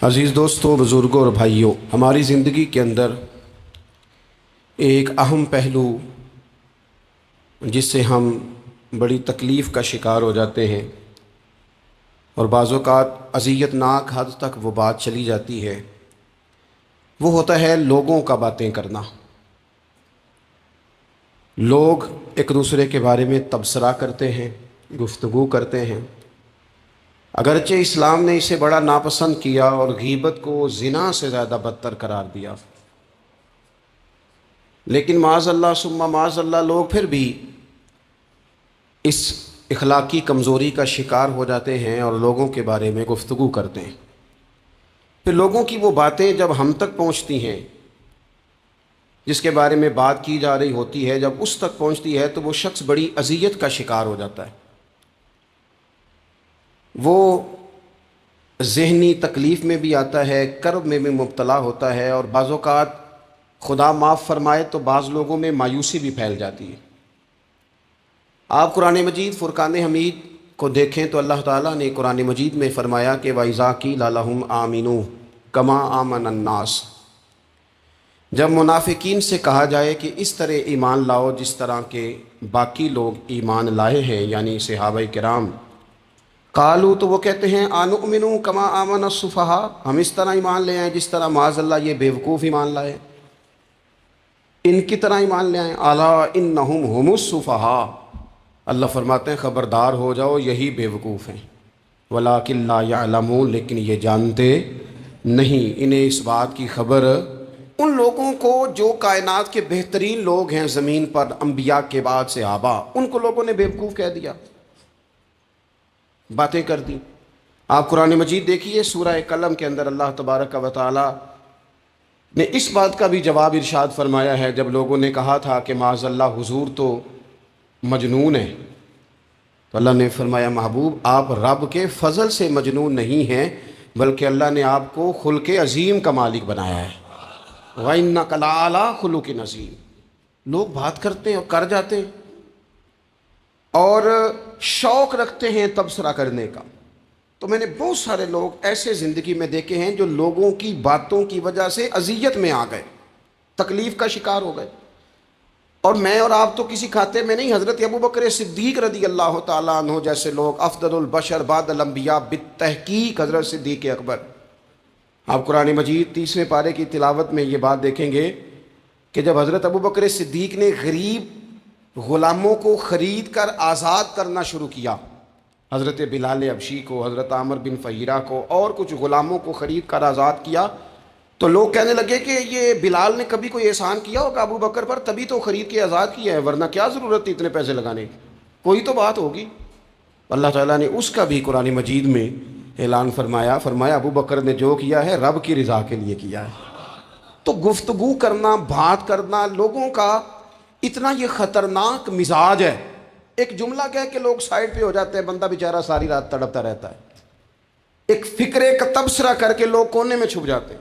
عزیز دوستوں، بزرگوں اور بھائیوں، ہماری زندگی کے اندر ایک اہم پہلو جس سے ہم بڑی تکلیف کا شکار ہو جاتے ہیں اور بعض اوقات اذیت ناک حد تک وہ بات چلی جاتی ہے، وہ ہوتا ہے لوگوں کا باتیں کرنا۔ لوگ ایک دوسرے کے بارے میں تبصرہ کرتے ہیں، گفتگو کرتے ہیں۔ اگرچہ اسلام نے اسے بڑا ناپسند کیا اور غیبت کو زنا سے زیادہ بدتر قرار دیا، لیکن معاذ اللہ ثم معاذ اللہ لوگ پھر بھی اس اخلاقی کمزوری کا شکار ہو جاتے ہیں اور لوگوں کے بارے میں گفتگو کرتے ہیں۔ پھر لوگوں کی وہ باتیں جب ہم تک پہنچتی ہیں، جس کے بارے میں بات کی جا رہی ہوتی ہے، جب اس تک پہنچتی ہے تو وہ شخص بڑی اذیت کا شکار ہو جاتا ہے۔ وہ ذہنی تکلیف میں بھی آتا ہے، کرب میں بھی مبتلا ہوتا ہے، اور بعض اوقات خدا معاف فرمائے تو بعض لوگوں میں مایوسی بھی پھیل جاتی ہے۔ آپ قرآن مجید فرقان حمید کو دیکھیں تو اللہ تعالیٰ نے قرآن مجید میں فرمایا کہ وَإِذَا قِيلَ لَهُمْ آمِنُوا كَمَا آمَنَ النَّاسُ، جب منافقین سے کہا جائے کہ اس طرح ایمان لاؤ جس طرح کے باقی لوگ ایمان لائے ہیں، یعنی صحابہ کرام، قالوا تو وہ کہتے ہیں آنؤمنوا کما آمن السفہاء، ہم اس طرح ایمان لے آئیں جس طرح معاذ اللہ یہ بیوقوف ایمان لائے، ان کی طرح ایمان لے آئیں۔ الا انہم هم السفہاء، اللہ فرماتے ہیں خبردار ہو جاؤ یہی بیوقوف ہیں، ولکن لا یعلمون، لیکن یہ جانتے نہیں، انہیں اس بات کی خبر۔ ان لوگوں کو جو کائنات کے بہترین لوگ ہیں زمین پر، انبیاء کے بعد صحابہ، ان کو لوگوں نے بیوقوف کہہ دیا، باتیں کر دی۔ آپ قرآن مجید دیکھیے سورہ قلم کے اندر اللہ تبارک و تعالی نے اس بات کا بھی جواب ارشاد فرمایا ہے، جب لوگوں نے کہا تھا کہ معاذ اللہ حضور تو مجنون ہے، تو اللہ نے فرمایا محبوب آپ رب کے فضل سے مجنون نہیں ہیں، بلکہ اللہ نے آپ کو خلق عظیم کا مالک بنایا ہے۔ وَإِنَّكَ لَعَلَىٰ خُلُقٍ عَظِيمٍ، لوگ بات کرتے ہیں اور کر جاتے ہیں اور شوق رکھتے ہیں تبصرہ کرنے کا۔ تو میں نے بہت سارے لوگ ایسے زندگی میں دیکھے ہیں جو لوگوں کی باتوں کی وجہ سے اذیت میں آ گئے، تکلیف کا شکار ہو گئے۔ اور میں اور آپ تو کسی کھاتے میں نہیں، حضرت ابوبکر صدیق رضی اللہ تعالیٰ عنہ جیسے لوگ، افضل البشر بعد الانبیاء بالتحقیق حضرت صدیق اکبر، آپ قرآن مجید 30ویں پارے کی تلاوت میں یہ بات دیکھیں گے کہ جب حضرت ابوبکر صدیق نے غریب غلاموں کو خرید کر آزاد کرنا شروع کیا، حضرت بلال حبشی کو، حضرت عامر بن فہیرہ کو اور کچھ غلاموں کو خرید کر آزاد کیا، تو لوگ کہنے لگے کہ یہ بلال نے کبھی کوئی احسان کیا ہوگا ابو بکر پر، تبھی تو خرید کے آزاد کیا ہے، ورنہ کیا ضرورت تھی اتنے پیسے لگانے کی، کوئی تو بات ہوگی۔ اللہ تعالیٰ نے اس کا بھی قرآن مجید میں اعلان فرمایا ابو بکر نے جو کیا ہے رب کی رضا کے لیے کیا ہے۔ تو گفتگو کرنا، بات کرنا، لوگوں کا اتنا یہ خطرناک مزاج ہے، ایک جملہ کہہ کے لوگ سائڈ پہ ہو جاتے ہیں، بندہ بیچارہ ساری رات تڑپتا رہتا ہے، ایک فکرے کا تبصرہ کر کے لوگ کونے میں چھپ جاتے ہیں،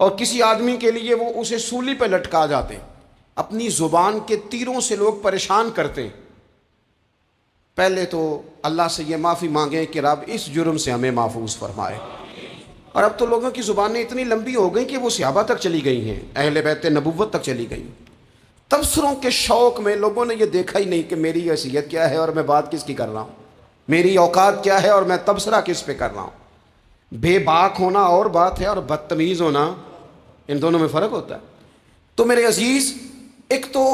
اور کسی آدمی کے لیے وہ اسے سولی پہ لٹکا جاتے ہیں، اپنی زبان کے تیروں سے لوگ پریشان کرتے ہیں۔ پہلے تو اللہ سے یہ معافی مانگیں کہ رب اس جرم سے ہمیں محفوظ فرمائے۔ اور اب تو لوگوں کی زبانیں اتنی لمبی ہو گئیں کہ وہ صحابہ تک چلی گئی ہیں، اہل بیت نبوت تک چلی گئی۔ تبصروں کے شوق میں لوگوں نے یہ دیکھا ہی نہیں کہ میری حیثیت کیا ہے اور میں بات کس کی کر رہا ہوں، میری اوقات کیا ہے اور میں تبصرہ کس پہ کر رہا ہوں۔ بے باک ہونا اور بات ہے اور بدتمیز ہونا، ان دونوں میں فرق ہوتا ہے۔ تو میرے عزیز، ایک تو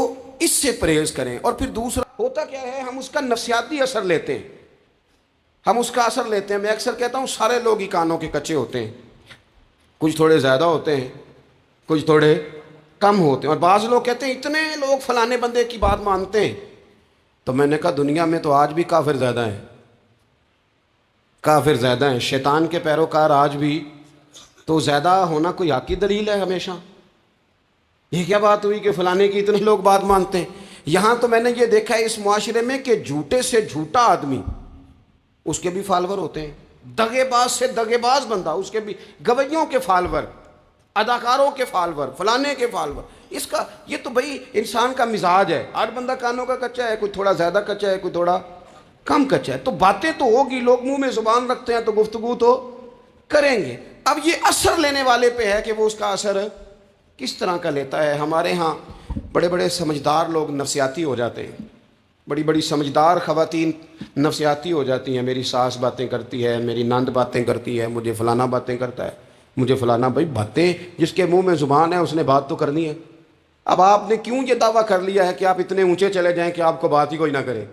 اس سے پرہیز کریں، اور پھر دوسرا ہوتا کیا ہے، ہم اس کا نفسیاتی اثر لیتے ہیں، ہم اس کا اثر لیتے ہیں۔ میں اکثر کہتا ہوں سارے لوگ ہی کانوں کے کچے ہوتے ہیں، کچھ تھوڑے زیادہ ہوتے ہیں، کچھ تھوڑے کم ہوتے ہیں، اور بعض لوگ کہتے ہیں اتنے لوگ فلانے بندے کی بات مانتے ہیں۔ تو میں نے کہا دنیا میں تو آج بھی کافر زیادہ ہیں، کافر زیادہ ہیں، شیطان کے پیروکار آج بھی، تو زیادہ ہونا کوئی حق کی دلیل ہے ہمیشہ؟ یہ کیا بات ہوئی کہ فلانے کی اتنے لوگ بات مانتے ہیں؟ یہاں تو میں نے یہ دیکھا ہے اس معاشرے میں کہ جھوٹے سے جھوٹا آدمی، اس کے بھی فالور ہوتے ہیں، دغے باز سے دغے باز بندہ، اس کے بھی گویوں کے فالور، اداکاروں کے فالور، فلانے کے فالور۔ اس کا یہ تو بھئی انسان کا مزاج ہے، ہر بندہ کانوں کا کچا ہے، کوئی تھوڑا زیادہ کچا ہے، کوئی تھوڑا کم کچا ہے۔ تو باتیں تو ہوگی، لوگ منہ میں زبان رکھتے ہیں تو گفتگو تو کریں گے۔ اب یہ اثر لینے والے پہ ہے کہ وہ اس کا اثر کس طرح کا لیتا ہے۔ ہمارے ہاں بڑے بڑے سمجھدار لوگ نفسیاتی ہو جاتے ہیں، بڑی بڑی سمجھدار خواتین نفسیاتی ہو جاتی ہیں، میری ساس باتیں کرتی ہے، میری نند باتیں کرتی ہے، مجھے فلانا باتیں کرتا ہے، مجھے فلانا۔ بھائی باتیں، جس کے منہ میں زبان ہے اس نے بات تو کرنی ہے۔ اب آپ نے کیوں یہ دعویٰ کر لیا ہے کہ آپ اتنے اونچے چلے جائیں کہ آپ کو بات ہی کوئی نہ کرے؟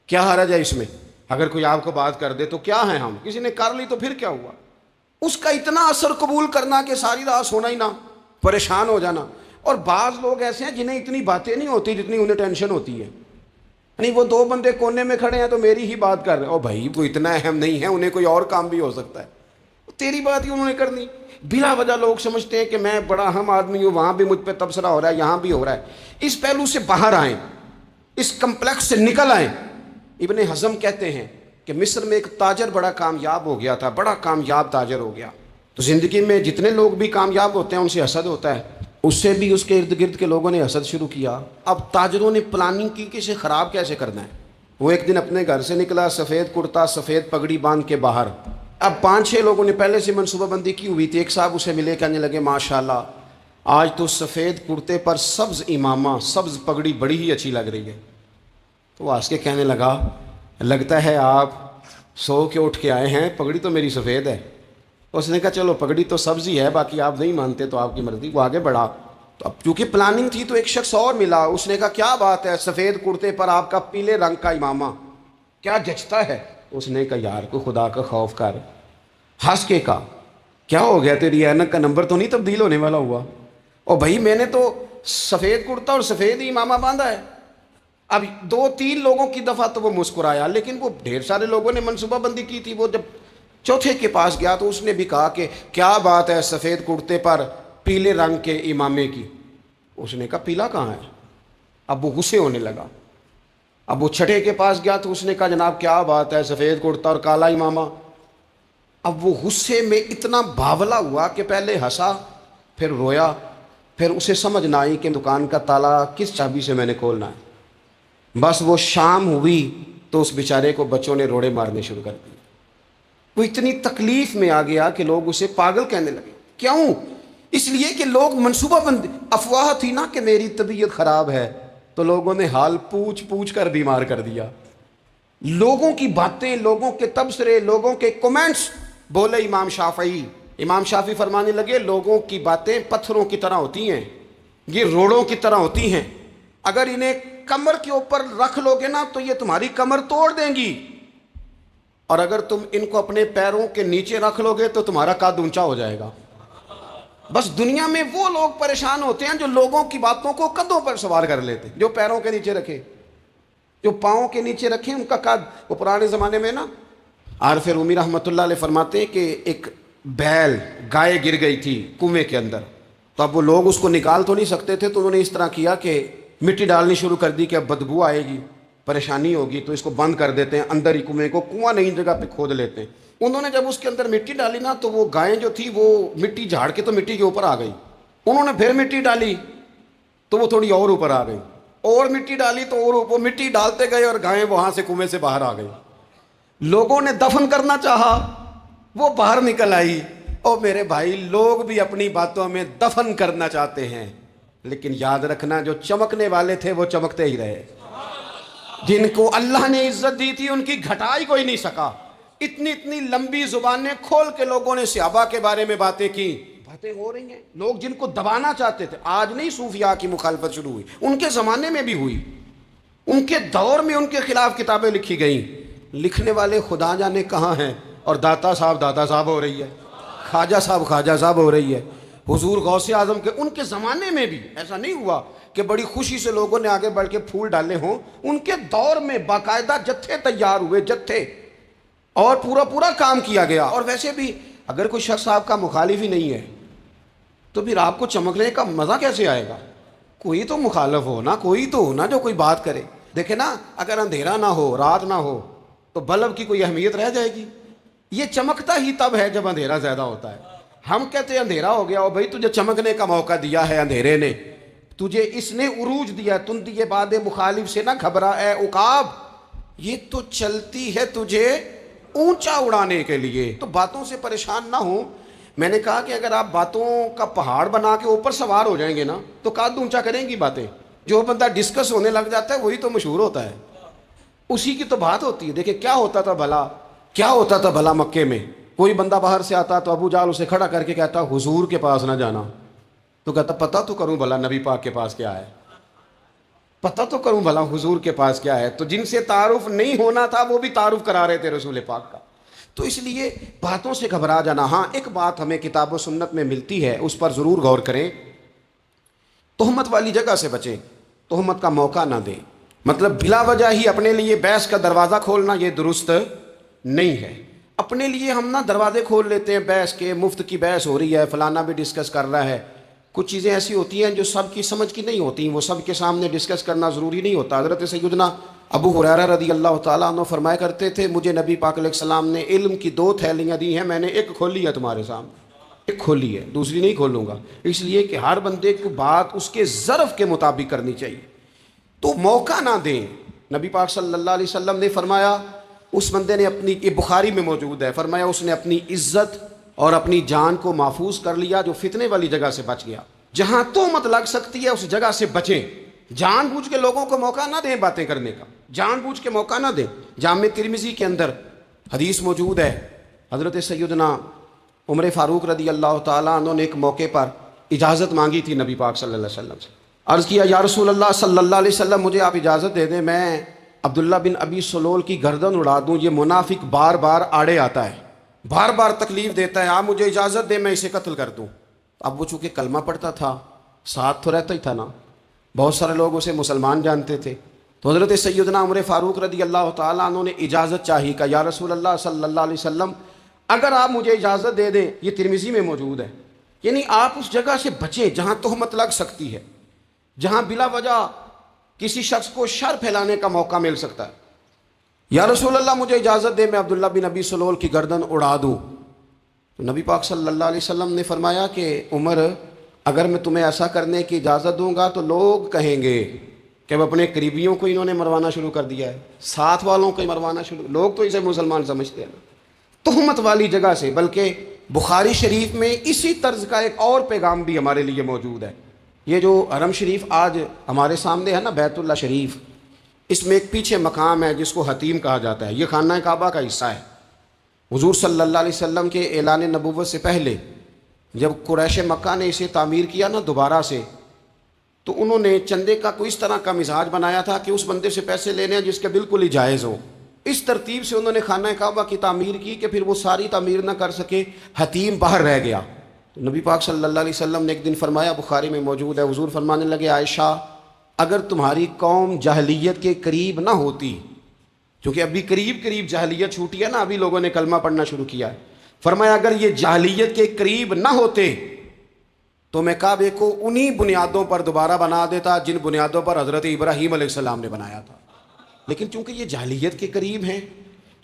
کیا حرج ہے اس میں؟ اگر کوئی آپ کو بات کر دے تو کیا ہے، ہم کسی نے کر لی تو پھر کیا ہوا؟ اس کا اتنا اثر قبول کرنا کہ ساری رات سونا ہی نہ، پریشان ہو جانا۔ اور بعض لوگ ایسے ہیں جنہیں اتنی باتیں نہیں ہوتی جتنی انہیں ٹینشن ہوتی ہے، یعنی وہ دو بندے کونے میں کھڑے ہیں تو میری ہی بات کر رہے ہیں، او بھائی وہ اتنا اہم نہیں ہے، انہیں کوئی اور کام بھی ہو سکتا ہے، تیری بات ہی انہوں نے کرنی۔ بلا وجہ لوگ سمجھتے ہیں کہ میں بڑا اہم آدمی ہوں، وہاں بھی مجھ پہ تبصرہ ہو رہا ہے، یہاں بھی ہو رہا ہے۔ اس پہلو سے باہر آئیں، اس کمپلیکس سے نکل آئیں۔ ابن حزم کہتے ہیں کہ مصر میں ایک تاجر بڑا کامیاب ہو گیا تھا، بڑا کامیاب تاجر ہو گیا، تو زندگی میں جتنے لوگ بھی کامیاب ہوتے ہیں ان سے حسد ہوتا ہے، اس سے بھی اس کے ارد گرد کے لوگوں نے حسد شروع کیا۔ اب تاجروں نے پلاننگ کی کہ اسے خراب کیسے کرنا ہے۔ وہ ایک دن اپنے گھر سے نکلا، سفید کرتا سفید پگڑی باندھ کے باہر۔ اب 5-6 لوگوں نے پہلے سے منصوبہ بندی کی ہوئی تھی۔ ایک صاحب اسے ملے، کہنے لگے ماشاءاللہ آج تو سفید کرتے پر سبز امامہ، سبز پگڑی بڑی ہی اچھی لگ رہی ہے۔ تو وہ ہنس کے کہنے لگا لگتا ہے آپ سو کے اٹھ کے آئے ہیں، پگڑی تو میری سفید ہے۔ اس نے کہا چلو پگڑی تو سبز ہی ہے، باقی آپ نہیں مانتے تو آپ کی مرضی۔ وہ آگے بڑھا، تو اب چونکہ پلاننگ تھی تو ایک شخص اور ملا، اس نے کہا کیا بات ہے، سفید کرتے پر آپ کا پیلے رنگ کا امامہ کیا جچتا ہے؟ اس نے کہا یار کو خدا کا خوف کر۔ ہنس کے کہا کیا ہو گیا، تیری اینک کا نمبر تو نہیں تبدیل ہونے والا ہوا؟ اور بھائی میں نے تو سفید کرتا اور سفید ہی امامہ باندھا ہے۔ اب 2-3 لوگوں کی دفعہ تو وہ مسکرایا، لیکن وہ ڈھیر سارے لوگوں نے منصوبہ بندی کی تھی۔ وہ جب چوتھے کے پاس گیا تو اس نے بھی کہا کہ کیا بات ہے سفید کرتے پر پیلے رنگ کے امامے کی؟ اس نے کہا پیلا کہاں ہے؟ اب وہ غصے ہونے لگا۔ اب وہ چھٹے کے پاس گیا تو اس نے کہا جناب کیا بات ہے سفید کرتا اور کالا امامہ؟ اب وہ غصے میں اتنا باولا ہوا کہ پہلے ہنسا، پھر رویا، پھر اسے سمجھ نہ آئی کہ دکان کا تالا کس چابی سے میں نے کھولنا ہے۔ بس وہ شام ہوئی تو اس بیچارے کو بچوں نے روڑے مارنے شروع کر دیے۔ وہ اتنی تکلیف میں آ گیا کہ لوگ اسے پاگل کہنے لگے۔ کیوں؟ اس لیے کہ لوگ منصوبہ بندی، افواہ تھی نا کہ میری طبیعت خراب ہے، تو لوگوں نے حال پوچھ پوچھ کر بیمار کر دیا۔ لوگوں کی باتیں، لوگوں کے تبصرے، لوگوں کے کمنٹس بولے امام شافعی۔ امام شافعی فرمانے لگے لوگوں کی باتیں پتھروں کی طرح ہوتی ہیں، یہ روڑوں کی طرح ہوتی ہیں، اگر انہیں کمر کے اوپر رکھ لو گے نا تو یہ تمہاری کمر توڑ دیں گی، اور اگر تم ان کو اپنے پیروں کے نیچے رکھ لو گے تو تمہارا قد اونچا ہو جائے گا۔ بس دنیا میں وہ لوگ پریشان ہوتے ہیں جو لوگوں کی باتوں کو قدوں پر سوار کر لیتے، جو پیروں کے نیچے رکھے، جو پاؤں کے نیچے رکھے ان کا قد۔ وہ پرانے زمانے میں نا عارف رومی رحمۃ اللہ علیہ فرماتے ہیں کہ ایک بیل گائے گر گئی تھی کنویں کے اندر، تو اب وہ لوگ اس کو نکال تو نہیں سکتے تھے، تو انہوں نے اس طرح کیا کہ مٹی ڈالنی شروع کر دی کہ اب بدبو آئے گی، پریشانی ہوگی، تو اس کو بند کر دیتے ہیں اندر ہی کنویں کو، کنواں نئی جگہ پہ کھود لیتے ہیں۔ انہوں نے جب اس کے اندر مٹی ڈالی نا تو وہ گائیں جو تھی وہ مٹی جھاڑ کے تو مٹی کے اوپر آ گئی، انہوں نے پھر مٹی ڈالی تو وہ تھوڑی اور اوپر آ گئی، اور مٹی ڈالی تو اور وہ مٹی ڈالتے گئے اور گائیں وہاں سے کنویں سے باہر آ گئی۔ لوگوں نے دفن کرنا چاہا، وہ باہر نکل آئی۔ اور میرے بھائی لوگ بھی اپنی باتوں میں دفن کرنا چاہتے ہیں، لیکن یاد رکھنا جو چمکنے والے تھے وہ چمکتے ہی رہے، جن کو اللہ نے عزت دی تھی ان کی گھٹائی کوئی نہیں سکا۔ اتنی لمبی زبانیں کھول کے لوگوں نے صحابہ کے بارے میں باتیں کی، باتیں ہو رہی ہیں، لوگ جن کو دبانا چاہتے تھے۔ آج نہیں صوفیاء کی مخالفت شروع ہوئی، ان کے زمانے میں بھی ہوئی، ان کے دور میں ان کے خلاف کتابیں لکھی گئیں، لکھنے والے خدا جانے کہاں ہیں، اور داتا صاحب ہو رہی ہے، خواجہ صاحب ہو رہی ہے، حضور غوث اعظم کے ان کے زمانے میں بھی ایسا نہیں ہوا کہ بڑی خوشی سے لوگوں نے آگے بڑھ کے پھول ڈالے ہوں، ان کے دور میں باقاعدہ جتھے تیار ہوئے، جتھے، اور پورا کام کیا گیا۔ اور ویسے بھی اگر کوئی شخص آپ کا مخالف ہی نہیں ہے تو پھر آپ کو چمکنے کا مزہ کیسے آئے گا؟ کوئی تو مخالف ہو نا، کوئی تو ہو نا جو کوئی بات کرے۔ دیکھیں نا، اگر اندھیرا نہ ہو، رات نہ ہو تو بلب کی کوئی اہمیت رہ جائے گی؟ یہ چمکتا ہی تب ہے جب اندھیرا زیادہ ہوتا ہے۔ ہم کہتے ہیں اندھیرا ہو گیا، اور بھائی تجھے چمکنے کا موقع دیا ہے اندھیرے نے، تجھے اس نے عروج دیا، تم دیے باد مخالف سے نہ گھبرا اے عقاب، یہ تو چلتی ہے تجھے اونچا اڑانے کے لیے۔ تو باتوں سے پریشان نہ ہوں، میں نے کہا کہ اگر آپ باتوں کا پہاڑ بنا کے اوپر سوار ہو جائیں گے نا تو قد اونچا کریں گی باتیں. جو بندہ ڈسکس ہونے لگ جاتا ہے وہی تو مشہور ہوتا ہے, اسی کی تو بات ہوتی ہے. دیکھیں کیا ہوتا تھا بھلا مکے میں, کوئی بندہ باہر سے آتا تو ابو جہل اسے کھڑا کر کے کہتا حضور کے پاس نہ جانا, تو کہتا پتہ تو کروں بھلا نبی پاک کے پاس کیا ہے, پتہ تو کروں بھلا حضور کے پاس کیا ہے. تو جن سے تعارف نہیں ہونا تھا وہ بھی تعارف کرا رہے تھے رسول پاک کا. تو اس لیے باتوں سے گھبرا جانا. ہاں ایک بات ہمیں کتاب و سنت میں ملتی ہے, اس پر ضرور غور کریں. تہمت والی جگہ سے بچیں, تہمت کا موقع نہ دیں. مطلب بلا وجہ ہی اپنے لیے بحث کا دروازہ کھولنا یہ درست نہیں ہے. اپنے لیے ہم نہ دروازے کھول لیتے ہیں بحث کے, مفت کی بحث ہو رہی ہے, فلانا بھی ڈسکس کر رہا ہے. کچھ چیزیں ایسی ہوتی ہیں جو سب کی سمجھ کی نہیں ہوتی, وہ سب کے سامنے ڈسکس کرنا ضروری نہیں ہوتا. حضرت سیدنا ابو ہریرہ رضی اللہ تعالیٰ عنہ فرمایا کرتے تھے, مجھے نبی پاک علیہ السلام نے علم کی 2 تھیلیاں دی ہیں, میں نے ایک کھولی ہے تمہارے سامنے, ایک کھولی ہے, دوسری نہیں کھولوں گا. اس لیے کہ ہر بندے کو بات اس کے ظرف کے مطابق کرنی چاہیے. تو موقع نہ دیں. نبی پاک صلی اللہ علیہ وسلم نے فرمایا, اس بندے نے اپنی, یہ بخاری میں موجود ہے, فرمایا اس نے اپنی عزت اور اپنی جان کو محفوظ کر لیا جو فتنے والی جگہ سے بچ گیا. جہاں تہمت لگ سکتی ہے اس جگہ سے بچیں. جان بوجھ کے لوگوں کو موقع نہ دیں باتیں کرنے کا, جان بوجھ کے موقع نہ دیں. جامع ترمذی کے اندر حدیث موجود ہے, حضرت سیدنا عمر فاروق رضی اللہ تعالیٰ عنہ نے ایک موقع پر اجازت مانگی تھی نبی پاک صلی اللہ علیہ وسلم سے. عرض کیا یا رسول اللہ صلی اللہ علیہ وسلم, مجھے آپ اجازت دے دیں, میں عبداللہ بن ابی سلول کی گردن اڑا دوں, یہ منافق بار بار آڑے آتا ہے, بار بار تکلیف دیتا ہے, آپ مجھے اجازت دیں میں اسے قتل کر دوں. اب وہ چونکہ کلمہ پڑھتا تھا, ساتھ تو رہتا ہی تھا نا, بہت سارے لوگ اسے مسلمان جانتے تھے. تو حضرت سیدنا عمر فاروق رضی اللہ تعالیٰ عنہ نے اجازت چاہی, کہ یا رسول اللہ صلی اللہ علیہ وسلم اگر آپ مجھے اجازت دے دیں, یہ ترمذی میں موجود ہے, یعنی آپ اس جگہ سے بچیں جہاں تہمت لگ سکتی ہے, جہاں بلا وجہ کسی شخص کو شر پھیلانے کا موقع مل سکتا ہے. یا رسول اللہ مجھے اجازت دے, میں عبداللہ بن ابی سلول کی گردن اڑا دوں. تو نبی پاک صلی اللہ علیہ وسلم نے فرمایا کہ عمر, اگر میں تمہیں ایسا کرنے کی اجازت دوں گا تو لوگ کہیں گے کہ اب اپنے قریبیوں کو انہوں نے مروانا شروع کر دیا ہے, ساتھ والوں کو مروانا شروع, لوگ تو اسے مسلمان سمجھتے ہیں. تہمت والی جگہ سے. بلکہ بخاری شریف میں اسی طرز کا ایک اور پیغام بھی ہمارے لیے موجود ہے. یہ جو حرم شریف آج ہمارے سامنے ہے نا, بیت اللہ شریف, اس میں ایک پیچھے مقام ہے جس کو حتیم کہا جاتا ہے, یہ خانہ کعبہ کا حصہ ہے. حضور صلی اللہ علیہ وسلم کے اعلان نبوت سے پہلے جب قریش مکہ نے اسے تعمیر کیا نا دوبارہ سے, تو انہوں نے چندے کا کوئی اس طرح کا مزاج بنایا تھا کہ اس بندے سے پیسے لینے ہیں جس کے بالکل ہی جائز ہو. اس ترتیب سے انہوں نے خانہ کعبہ کی تعمیر کی کہ پھر وہ ساری تعمیر نہ کر سکے, حتیم باہر رہ گیا. تو نبی پاک صلی اللہ علیہ وسلم نے ایک دن فرمایا, بخاری میں موجود ہے, حضور فرمانے لگے, عائشہ اگر تمہاری قوم جاہلیت کے قریب نہ ہوتی, کیونکہ ابھی قریب جاہلیت چھوٹی ہے نا, ابھی لوگوں نے کلمہ پڑھنا شروع کیا ہے, فرمایا اگر یہ جاہلیت کے قریب نہ ہوتے تو میں کعبے کو انہی بنیادوں پر دوبارہ بنا دیتا جن بنیادوں پر حضرت ابراہیم علیہ السلام نے بنایا تھا. لیکن چونکہ یہ جاہلیت کے قریب ہیں,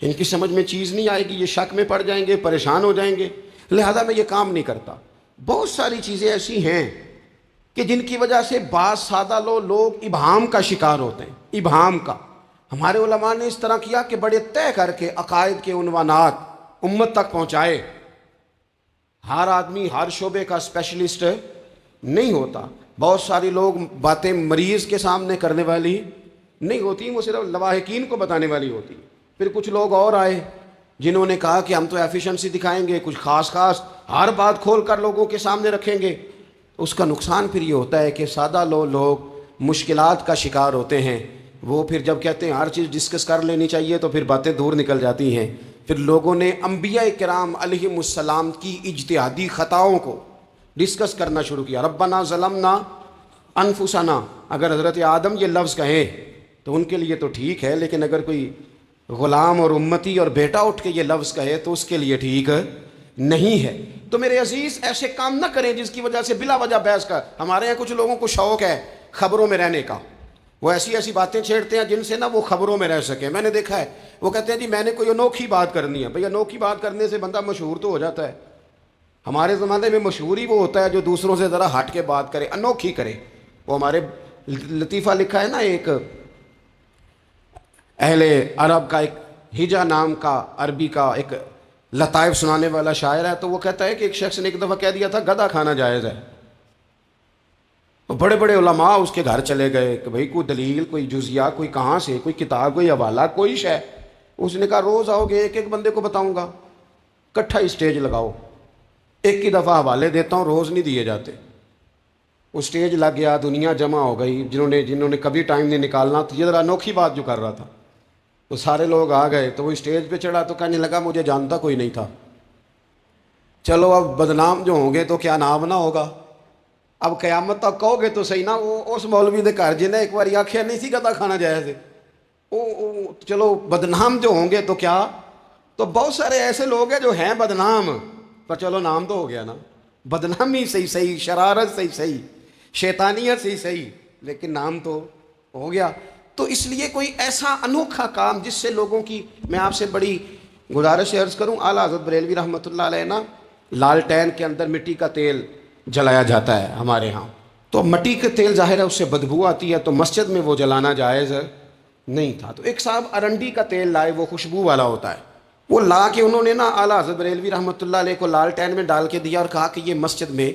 ان کی سمجھ میں چیز نہیں آئے گی, یہ شک میں پڑ جائیں گے, پریشان ہو جائیں گے, لہذا میں یہ کام نہیں کرتا. بہت ساری چیزیں ایسی ہیں کہ جن کی وجہ سے بعض سادہ لوگ ابہام کا شکار ہوتے ہیں. ابہام کا ہمارے علماء نے اس طرح کیا کہ بڑے طے کر کے عقائد کے عنوانات امت تک پہنچائے. ہر آدمی ہر شعبے کا اسپیشلسٹ نہیں ہوتا. بہت ساری لوگ باتیں مریض کے سامنے کرنے والی نہیں ہوتی, وہ صرف لواحقین کو بتانے والی ہوتی. پھر کچھ لوگ اور آئے جنہوں نے کہا کہ ہم تو ایفیشنسی دکھائیں گے, کچھ خاص ہر بات کھول کر لوگوں کے سامنے رکھیں گے. اس کا نقصان پھر یہ ہوتا ہے کہ سادہ لوگ مشکلات کا شکار ہوتے ہیں. وہ پھر جب کہتے ہیں ہر چیز ڈسکس کر لینی چاہیے تو پھر باتیں دور نکل جاتی ہیں. پھر لوگوں نے انبیاء کرام علیہم السلام کی اجتہادی خطاؤں کو ڈسکس کرنا شروع کیا. ربنا ظلمنا انفسنا, اگر حضرت آدم یہ لفظ کہیں تو ان کے لیے تو ٹھیک ہے, لیکن اگر کوئی غلام اور امتی اور بیٹا اٹھ کے یہ لفظ کہے تو اس کے لیے ٹھیک نہیں ہے. تو میرے عزیز ایسے کام نہ کریں جس کی وجہ سے بلا وجہ بحث کا. ہمارے یہاں کچھ لوگوں کو شوق ہے خبروں میں رہنے کا, وہ ایسی باتیں چھیڑتے ہیں جن سے نا وہ خبروں میں رہ سکیں. میں نے دیکھا ہے وہ کہتے ہیں جی میں نے کوئی انوکھی بات کرنی ہے. بھئی انوکھی بات کرنے سے بندہ مشہور تو ہو جاتا ہے. ہمارے زمانے میں مشہور ہی وہ ہوتا ہے جو دوسروں سے ذرا ہٹ کے بات کرے, انوکھی کرے. وہ ہمارے لطیفہ لکھا ہے نا, ایک اہل عرب کا, ایک ہجا نام کا عربی کا ایک لطائف سنانے والا شاعر ہے، تو وہ کہتا ہے کہ ایک شخص نے ایک دفعہ کہہ دیا تھا گدھا کھانا جائز ہے. تو بڑے بڑے علماء اس کے گھر چلے گئے کہ بھئی کوئی دلیل، کوئی جزیہ، کوئی کہاں سے، کوئی کتاب، کوئی حوالہ، کوئی شے. اس نے کہا روز آؤ گے، ایک ایک بندے کو بتاؤں گا، کٹھا اسٹیج لگاؤ، ایک ہی دفعہ حوالے دیتا ہوں، روز نہیں دیے جاتے. وہ اسٹیج لگ گیا، دنیا جمع ہو گئی، جنہوں نے کبھی ٹائم نہیں نکالنا تھا. یہ ذرا انوکھی بات جو کر رہا تھا، تو سارے لوگ آ گئے. تو وہ اسٹیج پہ چڑھا تو کہنے لگا مجھے جانتا کوئی نہیں تھا. چلو اب بدنام جو ہوں گے تو کیا نام نہ ہوگا. اب قیامت تک کہو گے تو صحیح نا، وہ اس مولوی دے گھر جنہیں ایک بار آخیا نہیں سی گدا کھانا جائز ہے، چلو بدنام جو ہوں گے تو کیا. تو بہت سارے ایسے لوگ ہیں جو ہیں بدنام، پر چلو نام تو ہو گیا نا. بدنامی صحیح صحیح، شرارت صحیح صحیح، شیطانیت صحیح صحیح، لیکن نام تو ہو گیا. تو اس لیے کوئی ایسا انوکھا کام جس سے لوگوں کی، میں آپ سے بڑی گزارش عرض کروں، اعلیٰ حضرت بریلوی رحمۃ اللہ علیہ نا، لالٹین کے اندر مٹی کا تیل جلایا جاتا ہے ہمارے ہاں. تو مٹی کا تیل ظاہر ہے اس سے بدبو آتی ہے، تو مسجد میں وہ جلانا جائز نہیں تھا. تو ایک صاحب ارنڈی کا تیل لائے، وہ خوشبو والا ہوتا ہے، وہ لا کے انہوں نے نا اعلیٰ حضرت بریلوی رحمۃ اللہ علیہ کو لالٹین میں ڈال کے دیا اور کہا کہ یہ مسجد میں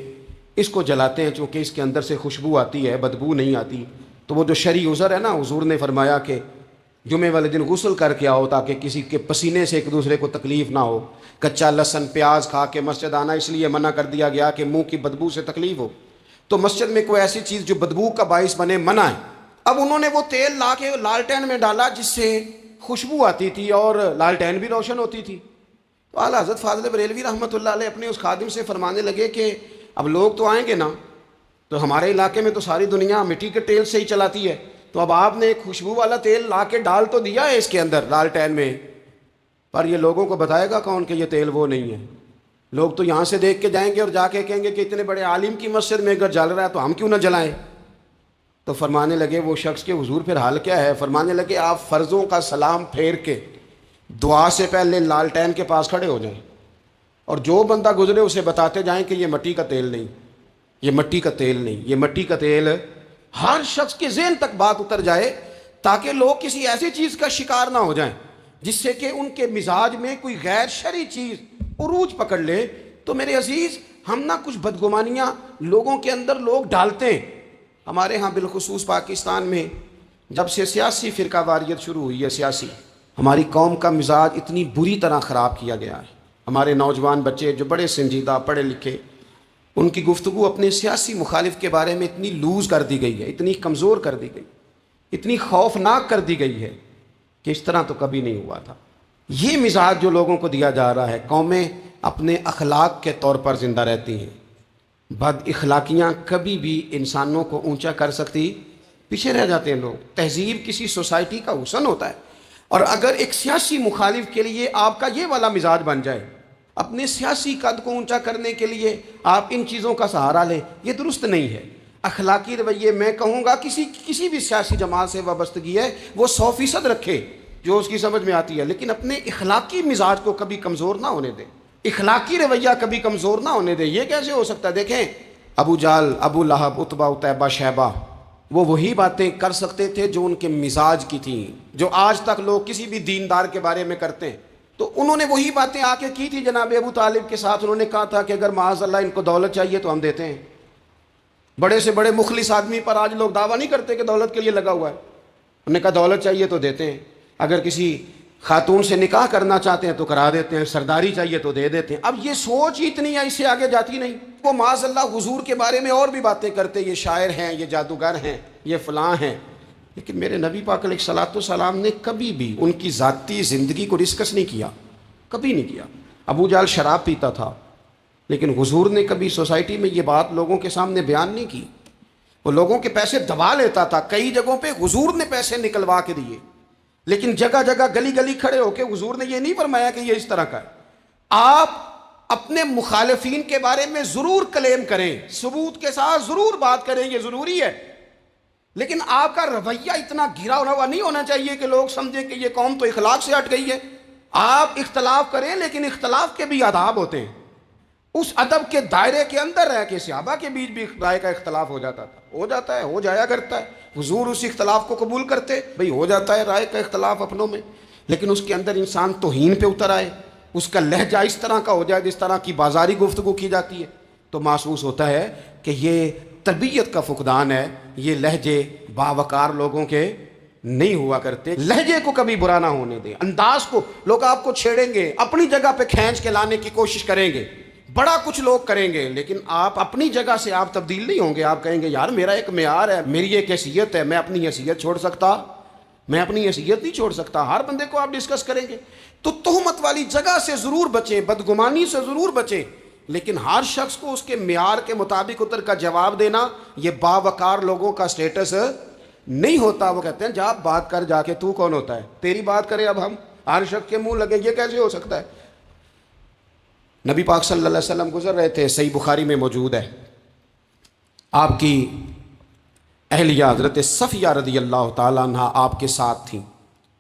اس کو جلاتے ہیں چونکہ اس کے اندر سے خوشبو آتی ہے، بدبو نہیں آتی. تو وہ جو شرعی عذر ہے نا، حضور نے فرمایا کہ جمعے والے دن غسل کر کے آؤ تاکہ کسی کے پسینے سے ایک دوسرے کو تکلیف نہ ہو. کچا لہسن پیاز کھا کے مسجد آنا اس لیے منع کر دیا گیا کہ منہ کی بدبو سے تکلیف ہو. تو مسجد میں کوئی ایسی چیز جو بدبو کا باعث بنے منع ہے. اب انہوں نے وہ تیل لا کے لالٹین میں ڈالا جس سے خوشبو آتی تھی اور لالٹین بھی روشن ہوتی تھی. تو اعلیٰ حضرت فاضل بریلوی رحمۃ اللہ علیہ اپنے اس خادم سے فرمانے لگے کہ اب لوگ تو آئیں گے نا، تو ہمارے علاقے میں تو ساری دنیا مٹی کے تیل سے ہی چلاتی ہے، تو اب آپ نے ایک خوشبو والا تیل لا کے ڈال تو دیا ہے اس کے اندر لالٹین میں، پر یہ لوگوں کو بتائے گا کون کہ یہ تیل وہ نہیں ہے. لوگ تو یہاں سے دیکھ کے جائیں گے اور جا کے کہیں گے کہ اتنے بڑے عالم کی مسجد میں اگر جل رہا ہے تو ہم کیوں نہ جلائیں. تو فرمانے لگے وہ شخص کہ حضور پھر حال کیا ہے. فرمانے لگے آپ فرضوں کا سلام پھیر کے دعا سے پہلے لالٹین کے پاس کھڑے ہو جائیں اور جو بندہ گزرے اسے بتاتے جائیں کہ یہ مٹی کا تیل نہیں، یہ مٹی کا تیل نہیں، یہ مٹی کا تیل. ہر شخص کے ذہن تک بات اتر جائے تاکہ لوگ کسی ایسی چیز کا شکار نہ ہو جائیں جس سے کہ ان کے مزاج میں کوئی غیر شرعی چیز عروج پکڑ لے. تو میرے عزیز، ہم نہ کچھ بدگمانیاں لوگوں کے اندر لوگ ڈالتے ہیں. ہمارے ہاں بالخصوص پاکستان میں جب سے سیاسی فرقہ واریت شروع ہوئی ہے، سیاسی، ہماری قوم کا مزاج اتنی بری طرح خراب کیا گیا ہے. ہمارے نوجوان بچے جو بڑے سنجیدہ پڑھے لکھے، ان کی گفتگو اپنے سیاسی مخالف کے بارے میں اتنی لوز کر دی گئی ہے، اتنی کمزور کر دی گئی، اتنی خوفناک کر دی گئی ہے کہ اس طرح تو کبھی نہیں ہوا تھا. یہ مزاج جو لوگوں کو دیا جا رہا ہے، قومیں اپنے اخلاق کے طور پر زندہ رہتی ہیں. بد اخلاقیاں کبھی بھی انسانوں کو اونچا کر سکتی، پیچھے رہ جاتے ہیں لوگ. تہذیب کسی سوسائٹی کا حسن ہوتا ہے، اور اگر ایک سیاسی مخالف کے لیے آپ کا یہ والا مزاج بن جائے، اپنے سیاسی قد کو اونچا کرنے کے لیے آپ ان چیزوں کا سہارا لیں، یہ درست نہیں ہے. اخلاقی رویے میں کہوں گا کسی بھی سیاسی جماعت سے وابستگی ہے وہ 100% رکھے جو اس کی سمجھ میں آتی ہے، لیکن اپنے اخلاقی مزاج کو کبھی کمزور نہ ہونے دے، اخلاقی رویہ کبھی کمزور نہ ہونے دے. یہ کیسے ہو سکتا ہے؟ دیکھیں، ابو جہل، ابو لہب، عتبہ، عتیبہ، شیبہ، وہ وہی باتیں کر سکتے تھے جو ان کے مزاج کی تھیں، جو آج تک لوگ کسی بھی دیندار کے بارے میں کرتے ہیں. تو انہوں نے وہی باتیں آ کے کی تھی جناب ابو طالب کے ساتھ. انہوں نے کہا تھا کہ اگر معاذ اللہ ان کو دولت چاہیے تو ہم دیتے ہیں. بڑے سے بڑے مخلص آدمی پر آج لوگ دعویٰ نہیں کرتے کہ دولت کے لیے لگا ہوا ہے. انہوں نے کہا دولت چاہیے تو دیتے ہیں، اگر کسی خاتون سے نکاح کرنا چاہتے ہیں تو کرا دیتے ہیں، سرداری چاہیے تو دے دیتے ہیں. اب یہ سوچ ہی اتنی ہے، اس سے آگے جاتی نہیں. وہ معاذ اللہ حضور کے بارے میں اور بھی باتیں کرتے، یہ شاعر ہیں، یہ جادوگر ہیں، یہ فلاں ہیں. لیکن میرے نبی پاک علیہ الصلوۃ والسلام نے کبھی بھی ان کی ذاتی زندگی کو ڈسکس نہیں کیا، کبھی نہیں کیا. ابو جہل شراب پیتا تھا، لیکن حضور نے کبھی سوسائٹی میں یہ بات لوگوں کے سامنے بیان نہیں کی. وہ لوگوں کے پیسے دبا لیتا تھا، کئی جگہوں پہ حضور نے پیسے نکلوا کے دیے، لیکن جگہ جگہ گلی گلی کھڑے ہو کے حضور نے یہ نہیں فرمایا کہ یہ اس طرح کا ہے. آپ اپنے مخالفین کے بارے میں ضرور کلیم کریں، ثبوت کے ساتھ ضرور بات کریں، یہ ضروری ہے، لیکن آپ کا رویہ اتنا گھرا ہوا نہیں ہونا چاہیے کہ لوگ سمجھیں کہ یہ قوم تو اخلاق سے ہٹ گئی ہے. آپ اختلاف کریں، لیکن اختلاف کے بھی آداب ہوتے ہیں. اس ادب کے دائرے کے اندر رہ کے صحابہ کے بیچ بھی رائے کا اختلاف ہو جاتا تھا، ہو جاتا ہے، ہو جایا کرتا ہے. حضور اس اختلاف کو قبول کرتے، بھئی ہو جاتا ہے رائے کا اختلاف اپنوں میں، لیکن اس کے اندر انسان توہین پہ اتر آئے، اس کا لہجہ اس طرح کا ہو جائے جس طرح کی بازاری گفتگو کی جاتی ہے، تو محسوس ہوتا ہے کہ یہ تربیت کا فقدان ہے، یہ لہجے باوقار لوگوں کے نہیں ہوا کرتے۔ لہجے کو کبھی برا نہ ہونے دیں، انداز کو، لوگ آپ کو چھیڑیں گے، اپنی جگہ پہ کھینچ کے لانے کی کوشش کریں گے، بڑا کچھ لوگ کریں گے، لیکن آپ اپنی جگہ سے آپ تبدیل نہیں ہوں گے۔ آپ کہیں گے یار میرا ایک معیار ہے، میری ایک حیثیت ہے، میں اپنی حیثیت چھوڑ سکتا، میں اپنی حیثیت نہیں چھوڑ سکتا۔ ہر بندے کو آپ ڈسکس کریں گے، تو تہمت والی جگہ سے ضرور بچیں، بدگمانی سے ضرور بچیں، لیکن ہر شخص کو اس کے معیار کے مطابق اتر کا جواب دینا یہ باوقار لوگوں کا سٹیٹس نہیں ہوتا۔ وہ کہتے ہیں جا بات کر، جا کے تو کون ہوتا ہے تیری بات کرے، اب ہم ہر شخص کے منہ لگے، یہ کیسے ہو سکتا ہے؟ نبی پاک صلی اللہ علیہ وسلم گزر رہے تھے، صحیح بخاری میں موجود ہے، آپ کی اہلیہ حضرت صفیہ رضی اللہ تعالیٰ عنہ آپ کے ساتھ تھیں،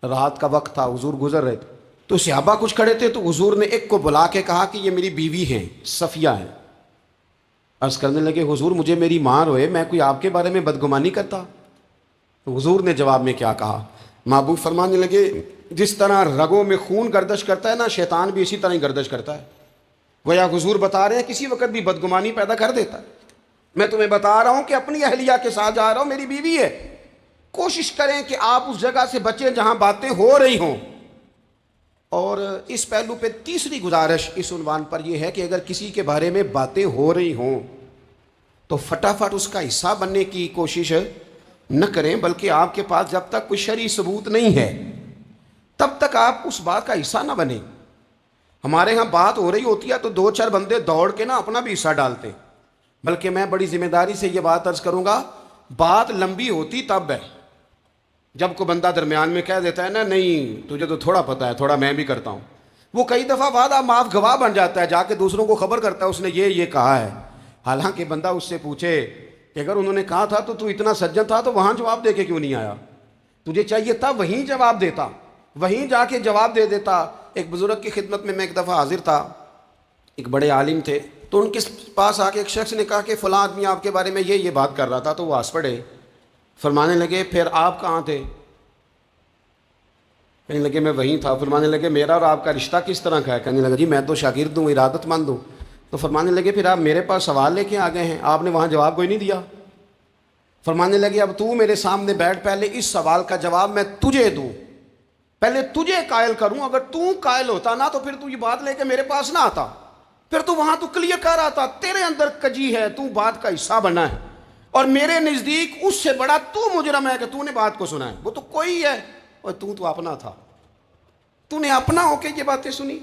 رات کا وقت تھا، حضور گزر رہے تھے، تو صحابہ کچھ کھڑے تھے، تو حضور نے ایک کو بلا کے کہا کہ یہ میری بیوی ہیں، صفیہ ہیں۔ عرض کرنے لگے حضور مجھے میری ماں روئے، میں کوئی آپ کے بارے میں بدگمانی کرتا؟ تو حضور نے جواب میں کیا کہا؟ محبوب فرمانے لگے جس طرح رگوں میں خون گردش کرتا ہے نا، شیطان بھی اسی طرح ہی گردش کرتا ہے۔ گویا حضور بتا رہے ہیں کسی وقت بھی بدگمانی پیدا کر دیتا ہے۔ میں تمہیں بتا رہا ہوں کہ اپنی اہلیہ کے ساتھ جا رہا ہوں، میری بیوی ہے، کوشش کریں کہ آپ اس جگہ سے بچیں جہاں باتیں ہو رہی ہوں۔ اور اس پہلو پہ تیسری گزارش اس عنوان پر یہ ہے کہ اگر کسی کے بارے میں باتیں ہو رہی ہوں تو فٹافٹ اس کا حصہ بننے کی کوشش نہ کریں، بلکہ آپ کے پاس جب تک کوئی شرعی ثبوت نہیں ہے تب تک آپ اس بات کا حصہ نہ بنیں۔ ہمارے ہاں بات ہو رہی ہوتی ہے تو دو چار بندے دوڑ کے نا اپنا بھی حصہ ڈالتے ہیں، بلکہ میں بڑی ذمہ داری سے یہ بات عرض کروں گا، بات لمبی ہوتی تب ہے جب کوئی بندہ درمیان میں کہہ دیتا ہے نا نہیں تجھے تو تھوڑا پتہ ہے، تھوڑا میں بھی کرتا ہوں۔ وہ کئی دفعہ بعد آپ معاف گواہ بن جاتا ہے، جا کے دوسروں کو خبر کرتا ہے اس نے یہ کہا ہے، حالانکہ بندہ اس سے پوچھے کہ اگر انہوں نے کہا تھا تو اتنا سجن تھا تو وہاں جواب دے کے کیوں نہیں آیا؟ تجھے چاہیے تھا وہیں جواب دیتا، وہیں جا کے جواب دے دیتا۔ ایک بزرگ کی خدمت میں ایک دفعہ حاضر تھا، ایک بڑے عالم تھے، تو ان کے پاس آ کے ایک شخص نے کہا کہ فلاں آدمی آپ کے بارے میں یہ بات کر رہا تھا، تو وہ ہنس پڑے، فرمانے لگے پھر آپ کہاں تھے؟ کہنے لگے میں وہیں تھا۔ فرمانے لگے میرا اور آپ کا رشتہ کس طرح کا ہے؟ کہنے لگا جی میں تو شاگرد ہوں، ارادت مند ہوں۔ تو فرمانے لگے پھر آپ میرے پاس سوال لے کے آ گئے ہیں، آپ نے وہاں جواب کوئی نہیں دیا۔ فرمانے لگے اب تو میرے سامنے بیٹھ، پہلے اس سوال کا جواب میں تجھے دوں، پہلے تجھے قائل کروں، اگر تو قائل ہوتا نا تو پھر تو یہ بات لے کے میرے پاس نہ آتا، پھر تو وہاں تو کلیئر کر آتا تیرے اندر کجی ہے، تو بات کا حصہ بنا ہے، اور میرے نزدیک اس سے بڑا تو مجرم ہے کہ تو نے بات کو سنا ہے، وہ تو کوئی ہے، اور تو اپنا تھا، تو نے اپنا ہو کے یہ باتیں سنی،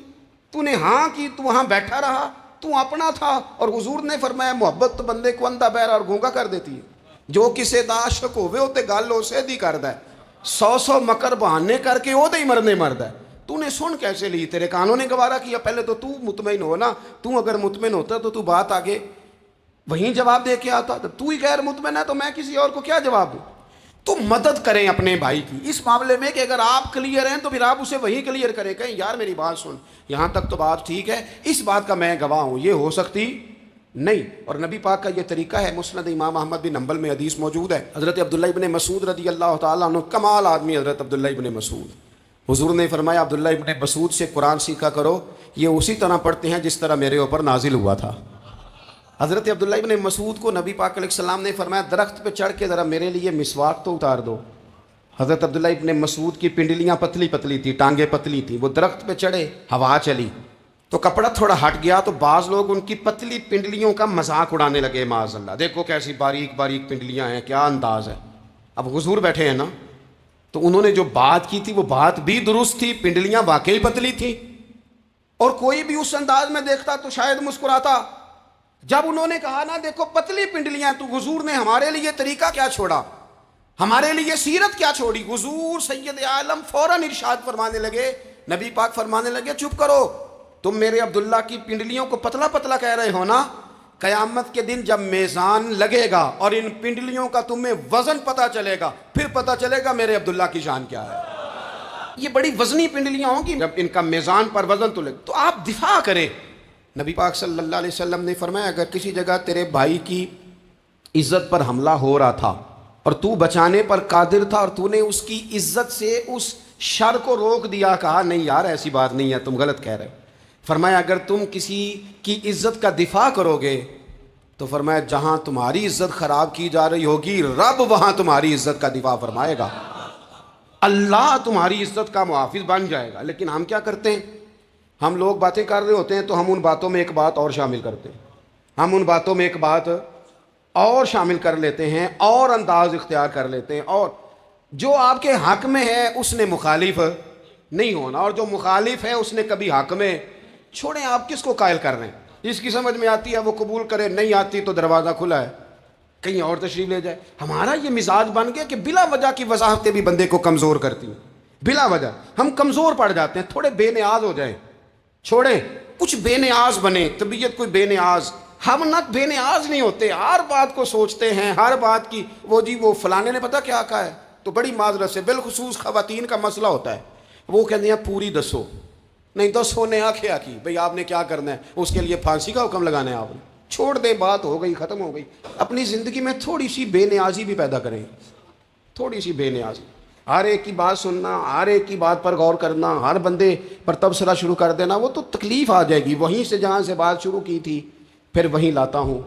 تو نے ہاں کی، تو وہاں بیٹھا رہا، تو اپنا تھا۔ اور حضور نے فرمایا محبت تو بندے کو اندھا بہرا اور گونگا کر دیتی ہے، جو کسے دا عاشق ہوئے ہوتے گل اسے دی کردا ہے، 100 مکر بہانے کر کے وہ ہی مرنے مرد ہے۔ تو نے سن کیسے لی؟ تیرے کانوں نے گوارا کیا؟ پہلے تو مطمئن ہو نا، تو اگر مطمئن ہوتا تو بات آگے وہیں جواب دے کے آتا، تو ہی غیر مطمئن ہے تو میں کسی اور کو کیا جواب دوں؟ تو مدد کریں اپنے بھائی کی اس معاملے میں کہ اگر آپ کلیئر ہیں تو پھر آپ اسے وہیں کلیئر کریں، کہیں یار میری بات سن، یہاں تک تو بات ٹھیک ہے، اس بات کا میں گواہ ہوں، یہ ہو سکتی نہیں۔ اور نبی پاک کا یہ طریقہ ہے، مسند امام احمد بن حنبل میں حدیث موجود ہے، حضرت عبداللہ ابن مسعود رضی اللہ تعالیٰ عنہ، کمال آدمی حضرت عبداللہ ابن مسعود، حضور نے فرمایا عبداللہ ابن مسعود سے قرآن سیکھا کرو، یہ اسی طرح پڑھتے ہیں جس طرح میرے اوپر نازل ہوا تھا۔ حضرت عبداللہ ابن مسعود کو نبی پاک علیہ السلام نے فرمایا درخت پہ چڑھ کے ذرا میرے لیے مسواک تو اتار دو۔ حضرت عبداللہ ابن مسعود کی پنڈلیاں پتلی پتلی تھی، ٹانگیں پتلی تھیں، وہ درخت پہ چڑھے، ہوا چلی تو کپڑا تھوڑا ہٹ گیا، تو بعض لوگ ان کی پتلی پنڈلیوں کا مذاق اڑانے لگے، معاذ اللہ، دیکھو کیسی باریک باریک پنڈلیاں ہیں، کیا انداز ہے۔ اب حضور بیٹھے ہیں نا، تو انہوں نے جو بات کی تھی وہ بات بھی درست تھی، پنڈلیاں واقعی پتلی تھیں، اور کوئی بھی اس انداز میں دیکھتا تو شاید مسکراتا۔ جب انہوں نے کہا نا دیکھو پتلی پنڈلیاں، تو حضور نے ہمارے لیے طریقہ کیا چھوڑا، ہمارے لیے سیرت کیا چھوڑی۔ حضور سید عالم فوراً ارشاد فرمانے لگے، نبی پاک فرمانے لگے چپ کرو، تم میرے عبداللہ کی پنڈلیوں کو پتلا پتلا کہہ رہے ہو نا، قیامت کے دن جب میزان لگے گا اور ان پنڈلیوں کا تمہیں وزن پتہ چلے گا، پھر پتہ چلے گا میرے عبداللہ کی شان کیا ہے۔ یہ بڑی وزنی پنڈلیاں ہوں گی، جب ان کا میزان پر وزن تلے تو آپ دفاع کریں۔ نبی پاک صلی اللہ علیہ وسلم نے فرمایا اگر کسی جگہ تیرے بھائی کی عزت پر حملہ ہو رہا تھا اور تو بچانے پر قادر تھا، اور تو نے اس کی عزت سے اس شر کو روک دیا، کہا نہیں یار ایسی بات نہیں ہے، تم غلط کہہ رہے ہو، فرمایا اگر تم کسی کی عزت کا دفاع کرو گے تو فرمایا جہاں تمہاری عزت خراب کی جا رہی ہوگی رب وہاں تمہاری عزت کا دفاع فرمائے گا، اللہ تمہاری عزت کا محافظ بن جائے گا۔ لیکن ہم کیا کرتے ہیں، ہم لوگ باتیں کر رہے ہوتے ہیں تو ہم ان باتوں میں ایک بات اور شامل کرتے ہیں، ہم ان باتوں میں ایک بات اور شامل کر لیتے ہیں اور انداز اختیار کر لیتے ہیں، اور جو آپ کے حق میں ہے اس نے مخالف نہیں ہونا، اور جو مخالف ہے اس نے کبھی حق میں چھوڑیں۔ آپ کس کو قائل کر رہے ہیں؟ جس کی سمجھ میں آتی ہے وہ قبول کرے، نہیں آتی تو دروازہ کھلا ہے، کہیں اور تشریف لے جائے۔ ہمارا یہ مزاج بن گیا کہ بلا وجہ کی وضاحتیں بھی بندے کو کمزور کرتی ہیں، بلا وجہ ہم کمزور پڑ جاتے ہیں۔ تھوڑے بے نیاز ہو جائیں، چھوڑیں، کچھ بے نیاز بنے، طبیعت کوئی بے نیاز۔ ہم نہ بے نیاز نہیں ہوتے، ہر بات کو سوچتے ہیں، ہر بات کی وہ جی وہ فلانے نے پتہ کیا کہا ہے، تو بڑی معذرت سے بالخصوص خواتین کا مسئلہ ہوتا ہے، وہ کہتے ہیں پوری دسو، نہیں دسو نے آنکھیں کی بھئی آپ نے کیا کرنا ہے، اس کے لیے پھانسی کا حکم لگانا ہے آپ نے، چھوڑ دیں، بات ہو گئی، ختم ہو گئی۔ اپنی زندگی میں تھوڑی سی بے نیازی بھی پیدا کریں، تھوڑی سی بے نیازی، ہر ایک کی بات سننا، ہر ایک کی بات پر غور کرنا، ہر بندے پر تبصرہ شروع کر دینا، وہ تو تکلیف آ جائے گی۔ وہیں سے جہاں سے بات شروع کی تھی پھر وہیں لاتا ہوں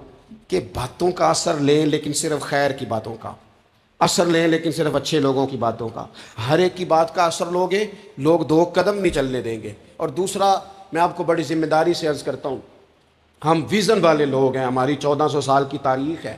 کہ باتوں کا اثر لیں لیکن صرف خیر کی باتوں کا اثر لیں، لیکن صرف اچھے لوگوں کی باتوں کا۔ ہر ایک کی بات کا اثر لوگے، لوگ دو قدم نہیں چلنے دیں گے۔ اور دوسرا میں آپ کو بڑی ذمہ داری سے عرض کرتا ہوں، ہم ویژن والے لوگ ہیں، ہماری 1400 سال کی تاریخ ہے،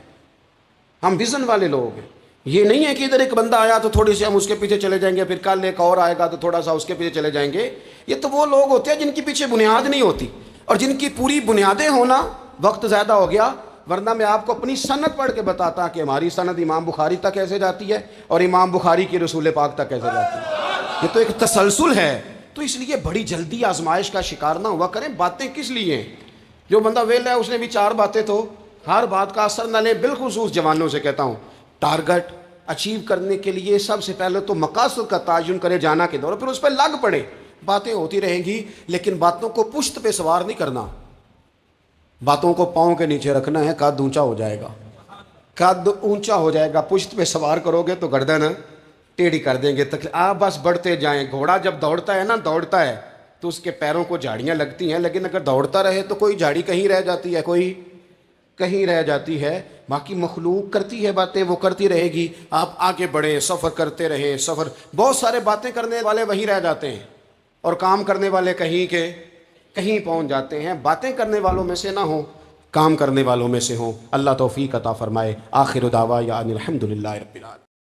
ہم ویژن والے لوگ ہیں۔ یہ نہیں ہے کہ ادھر ایک بندہ آیا تو تھوڑی سی ہم اس کے پیچھے چلے جائیں گے، پھر کل ایک اور آئے گا تو تھوڑا سا اس کے پیچھے چلے جائیں گے۔ یہ تو وہ لوگ ہوتے ہیں جن کے پیچھے بنیاد نہیں ہوتی، اور جن کی پوری بنیادیں ہونا وقت زیادہ ہو گیا، ورنہ میں آپ کو اپنی سند پڑھ کے بتاتا کہ ہماری سند امام بخاری تک کیسے جاتی ہے اور امام بخاری کی رسول پاک تک کیسے جاتی ہے۔ یہ تو ایک تسلسل ہے، تو اس لیے بڑی جلدی آزمائش کا شکار نہ ہوا کریں۔ باتیں کس لیے ہیں؟ جو بندہ ویلا ہے اس نے بھی 4 باتیں، تو ہر بات کا اثر نہ لیں۔ بالخصوص جوانوں سے کہتا ہوں، ٹارگٹ اچیو کرنے کے لیے سب سے پہلے تو مقاصد کا تعین کرے جانا کے دور، پھر اس پہ لگ پڑے۔ باتیں ہوتی رہیں گی لیکن باتوں کو پشت پہ سوار نہیں کرنا، باتوں کو پاؤں کے نیچے رکھنا ہے، قد اونچا ہو جائے گا، قد اونچا ہو جائے گا۔ پشت پہ سوار کرو گے تو گردن ٹیڑھی کر دیں گے، آپ بس بڑھتے جائیں۔ گھوڑا جب دوڑتا ہے نا، دوڑتا ہے تو اس کے پیروں کو جھاڑیاں لگتی ہیں، لیکن اگر دوڑتا رہے تو کوئی جھاڑی کہیں رہ جاتی ہے، کوئی کہیں رہ جاتی ہے۔ باقی مخلوق کرتی ہے باتیں، وہ کرتی رہے گی، آپ آگے بڑھیں، سفر کرتے رہیں۔ سفر بہت سارے باتیں کرنے والے وہیں رہ جاتے ہیں اور کام کرنے والے کہیں کے کہیں پہنچ جاتے ہیں۔ باتیں کرنے والوں میں سے نہ ہوں، کام کرنے والوں میں سے ہوں۔ اللہ توفیق عطا فرمائے۔ آخر دعوانا الحمدللہ رب العالمین۔